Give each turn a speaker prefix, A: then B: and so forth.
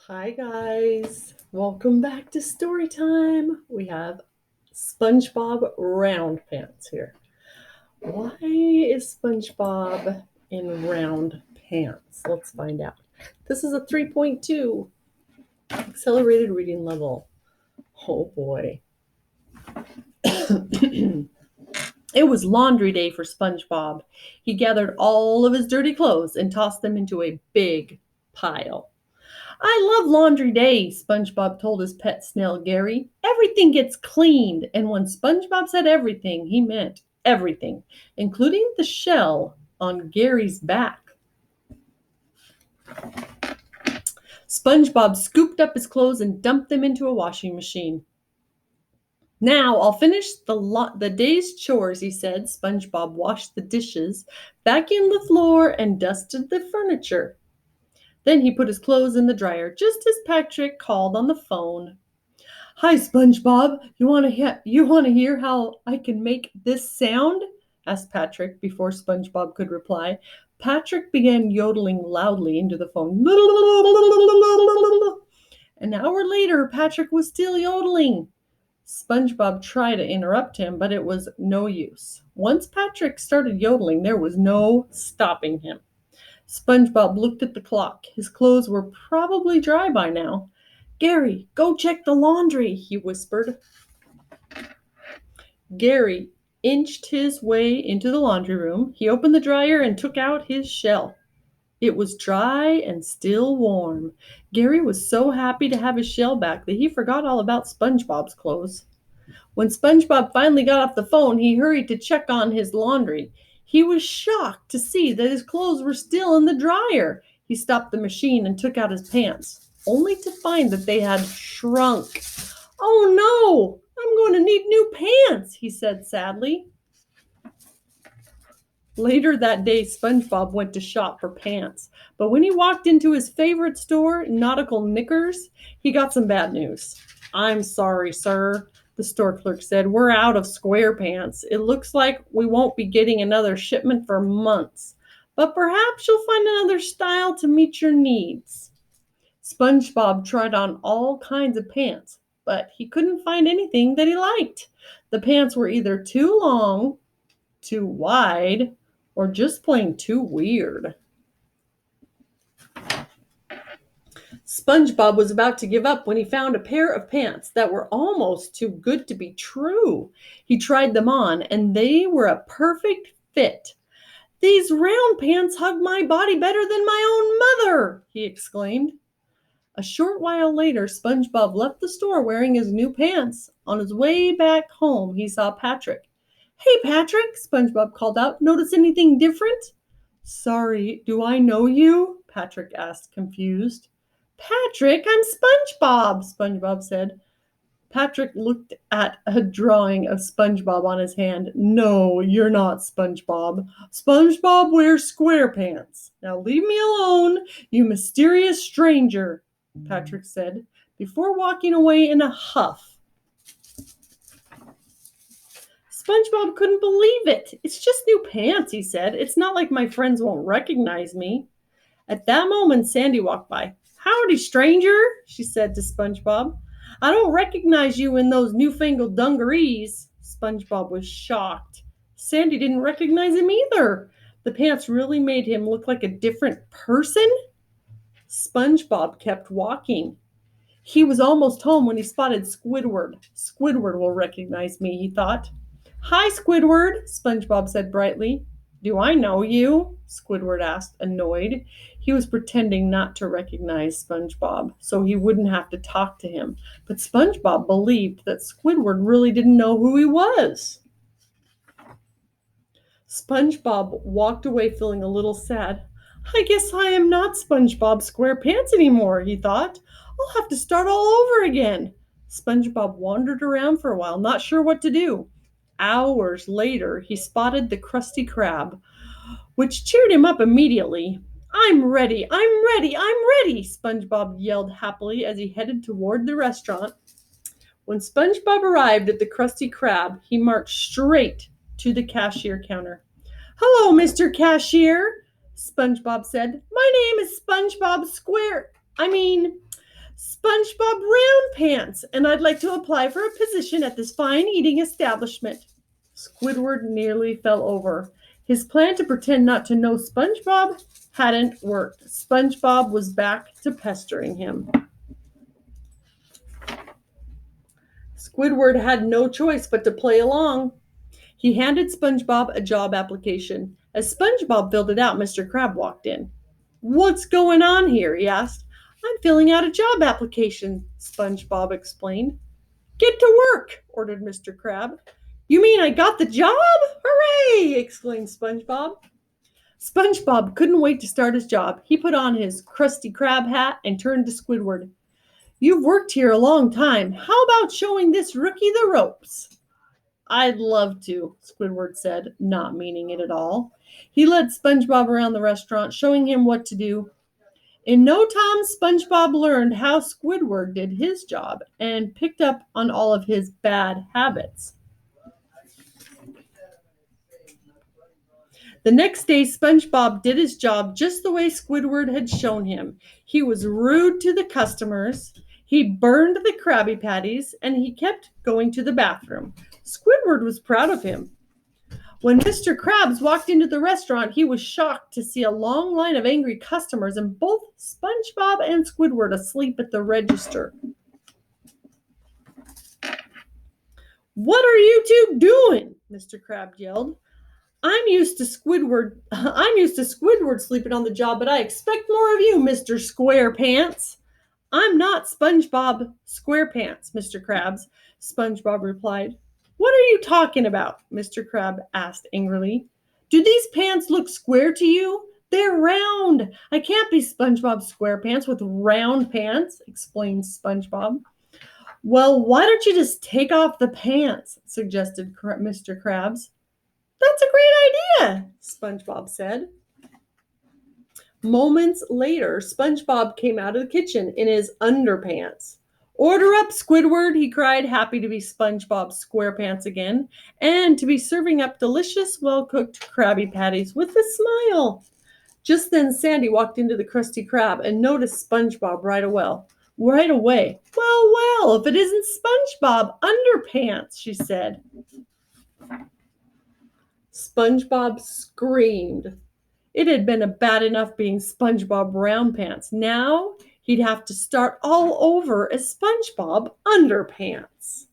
A: Hi guys, welcome back to story time. We have SpongeBob Roundpants here. Why is SpongeBob in round pants? Let's find out. This is a 3.2 accelerated reading level. Oh boy. It was laundry day for SpongeBob. He gathered all of his dirty clothes and tossed them into a big pile. I love laundry day, SpongeBob told his pet snail Gary. Everything gets cleaned. And when SpongeBob said everything, he meant everything, including the shell on Gary's back. SpongeBob scooped up his clothes and dumped them into a washing machine. Now I'll finish the day's chores, he said. SpongeBob washed the dishes, vacuumed the floor, and dusted the furniture. Then he put his clothes in the dryer just as Patrick called on the phone. Hi, SpongeBob. You want to hear how I can make this sound? Asked Patrick before SpongeBob could reply. Patrick began yodeling loudly into the phone. An hour later, Patrick was still yodeling. SpongeBob tried to interrupt him, but it was no use. Once Patrick started yodeling, there was no stopping him. SpongeBob looked at the clock. His clothes were probably dry by now. Gary, go check the laundry, he whispered. Gary inched his way into the laundry room. He opened the dryer and took out his shell. It was dry and still warm. Gary was so happy to have his shell back that he forgot all about SpongeBob's clothes. When SpongeBob finally got off the phone, he hurried to check on his laundry. He was shocked to see that his clothes were still in the dryer. He stopped the machine and took out his pants, only to find that they had shrunk. Oh no, I'm going to need new pants, he said sadly. Later that day, SpongeBob went to shop for pants. But when he walked into his favorite store, Nautical Knickers, he got some bad news. I'm sorry, sir, the store clerk said. We're out of square pants. It looks like we won't be getting another shipment for months. But perhaps you'll find another style to meet your needs. SpongeBob tried on all kinds of pants, but he couldn't find anything that he liked. The pants were either too long, too wide, or just plain too weird. SpongeBob was about to give up when he found a pair of pants that were almost too good to be true. He tried them on, and they were a perfect fit. These round pants hug my body better than my own mother, he exclaimed. A short while later, SpongeBob left the store wearing his new pants. On his way back home, he saw Patrick. Hey, Patrick, SpongeBob called out. Notice anything different? Sorry, do I know you? Patrick asked, confused. Patrick, I'm SpongeBob, SpongeBob said. Patrick looked at a drawing of SpongeBob on his hand. No, you're not SpongeBob. SpongeBob wears square pants. Now leave me alone, you mysterious stranger, Patrick said, before walking away in a huff. SpongeBob couldn't believe it. It's just new pants, he said. It's not like my friends won't recognize me. At that moment, Sandy walked by. Howdy, stranger, she said to SpongeBob. I don't recognize you in those newfangled dungarees. SpongeBob was shocked. Sandy didn't recognize him either. The pants really made him look like a different person. SpongeBob kept walking. He was almost home when he spotted Squidward. Squidward will recognize me, he thought. Hi, Squidward, SpongeBob said brightly. Do I know you? Squidward asked, annoyed. He was pretending not to recognize SpongeBob, so he wouldn't have to talk to him. But SpongeBob believed that Squidward really didn't know who he was. SpongeBob walked away feeling a little sad. I guess I am not SpongeBob SquarePants anymore, he thought. I'll have to start all over again. SpongeBob wandered around for a while, not sure what to do. Hours later, he spotted the Krusty Krab, which cheered him up immediately. I'm ready, I'm ready, I'm ready, SpongeBob yelled happily as he headed toward the restaurant. When SpongeBob arrived at the Krusty Krab, he marched straight to the cashier counter. Hello, Mr. Cashier, SpongeBob said. My name is SpongeBob Square. SpongeBob Roundpants, and I'd like to apply for a position at this fine eating establishment. Squidward nearly fell over. His plan to pretend not to know SpongeBob hadn't worked. SpongeBob was back to pestering him. Squidward had no choice but to play along. He handed SpongeBob a job application. As SpongeBob filled it out, Mr. Crab walked in. "What's going on here?" he asked. "I'm filling out a job application," SpongeBob explained. "Get to work," ordered Mr. Crab. "You mean I got the job? Hooray!" exclaimed SpongeBob. SpongeBob couldn't wait to start his job. He put on his Krusty Krab hat and turned to Squidward. "You've worked here a long time. How about showing this rookie the ropes?" "I'd love to," Squidward said, not meaning it at all. He led SpongeBob around the restaurant, showing him what to do. In no time, SpongeBob learned how Squidward did his job and picked up on all of his bad habits. The next day, SpongeBob did his job just the way Squidward had shown him. He was rude to the customers, he burned the Krabby Patties, and he kept going to the bathroom. Squidward was proud of him. When Mr. Krabs walked into the restaurant, he was shocked to see a long line of angry customers and both SpongeBob and Squidward asleep at the register. "What are you two doing?" Mr. Krabs yelled. I'm used to Squidward sleeping on the job, but I expect more of you, Mr. Squarepants." "I'm not SpongeBob Squarepants, Mr. Krabs," SpongeBob replied. "What are you talking about?" Mr. Crab asked angrily. "Do these pants look square to you? They're round. I can't be SpongeBob Squarepants with round pants," explained SpongeBob. "Well, why don't you just take off the pants?" suggested Mr. Krabs. "That's a great idea," SpongeBob said. Moments later, SpongeBob came out of the kitchen in his underpants. "Order up, Squidward," he cried, happy to be SpongeBob SquarePants again, and to be serving up delicious, well-cooked Krabby Patties with a smile. Just then, Sandy walked into the Krusty Krab and noticed SpongeBob right away. Well, if it isn't SpongeBob Underpants," she said. SpongeBob screamed. It had been bad enough being SpongeBob Roundpants. Now he'd have to start all over as SpongeBob Underpants.